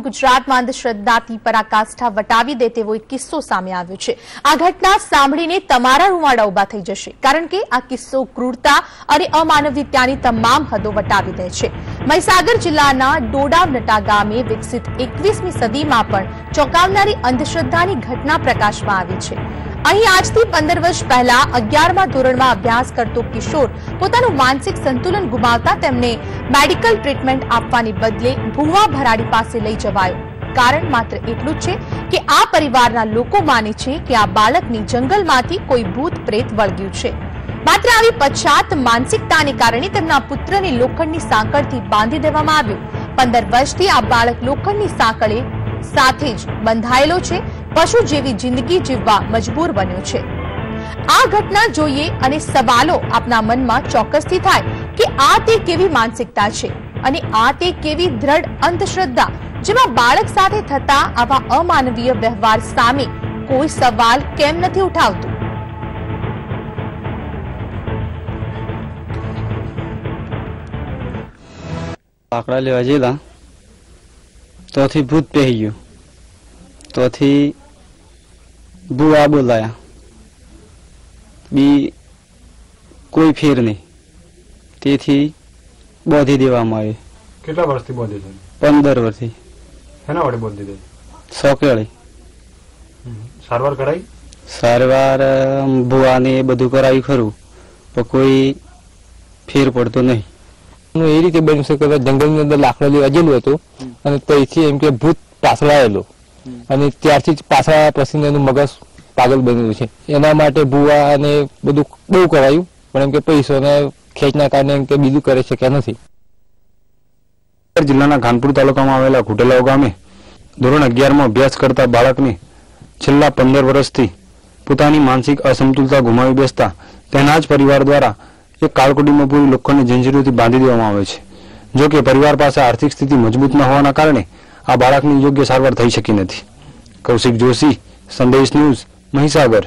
ગુજરાતમાં અંધશ્રદ્ધાથી પરાકાષ્ઠા વટાવી દે તેવો એક કિસ્સો સામે આવ્યો છે। આ ઘટના સાંભળીને તમારા રૂવાડા ઉભા થઈ જશે, કારણ કે આ કિસ્સો ક્રૂરતા અને અમાનવીયતાની તમામ હદો વટાવી દે છે। મહીસાગર જિલ્લાના ડોડાવનટા ગામે વિકસિત 21મી સદીમાં પણ ચોંકાવનારી અંધશ્રદ્ધાની ઘટના પ્રકાશમાં આવી છે। અહીં આજથી 15 વર્ષ પહેલા 11મા ધોરણમાં અભ્યાસ કરતો કિશોર પોતાનું માનસિક સંતુલન ગુમાવતા તેમને મેડિકલ ટ્રીટમેન્ટ આપવાની બદલે ભૂવા ભરાડી પાસે લઈ જવાયો। કારણ માત્ર એટલું જ છે કે આ પરિવારના લોકો માને છે કે આ બાળકની જંગલમાંથી કોઈ ભૂત પ્રેત વળગ્યું છે। માત્ર આવી પછાત માનસિકતાને કારણે તેમના પુત્રને લોખંડની સાંકળથી બાંધી દેવામાં આવ્યો। 15 વર્ષથી આ બાળક લોખંડની સાંકળે સાથે જ બંધાયેલો છે, પશુ જેવી જિંદગી જીવવા મજબૂર બન્યો છે। આ ઘટના જોઈએ અને સવાલો આપના મનમાં ચોક્કસથી થાય કે આ તે કેવી માનસિકતા છે અને આ તે કેવી દ્રઢ અંધશ્રદ્ધા, જેમાં બાળક સાથે થતા આવા અમાનવીય વ્યવહાર સામે કોઈ સવાલ કેમ નથી ઉઠાવતું। આંકડા લેવા જેલા તોથી ભૂત પહેરી ગયું, તોથી બુઆ બોલાયા, બી કોઈ ફેર નહીં, તેથી બોધી દેવામાં આવે। કેટલા વર્ષથી બોધી છે? 15 વર્ષથી। એના વડે બોધી દે? સોકેળી। સારવાર કરાઈ? સારવાર બુઆને બધું કરાવ્યું ખરું, પણ કોઈ ફેર પડતો નહીં। એ રીતે બની શકે જંગલની અંદર લાકડો લેવા ગયેલું હતું અને ત્યાંથી એમ કે ભૂત પાછળ આવેલો અને ત્યારથી જ પાછા પછી એનું મગજ પાગલ બનેલું છે। એના માટે ભૂવા અને બધું બહુ કરાયું, પણ એમ કે પૈસોને ખેંચના કારણે એમ કે બીજું કરી શક્યા નથી। જિલ્લાના ખાનપુર તાલુકામાં આવેલા ઘુટેલાવ ગામે ધોરણ 11માં અભ્યાસ કરતા બાળકને છેલ્લા 15 વર્ષથી પોતાની માનસિક અસમતુલતા ગુમાવી બેસતા તેના જ પરિવાર દ્વારા એક કાળકુટીમાં પૂરી લોખંડની જંજીરોથી બાંધી દેવામાં આવે છે। જો કે પરિવાર પાસે આર્થિક સ્થિતિ મજબૂત ન હોવાના કારણે આ બાળકની યોગ્ય સારવાર થઈ શકી નથી। કૌશિક જોશી, સંદેશ ન્યૂઝ, મહીસાગર।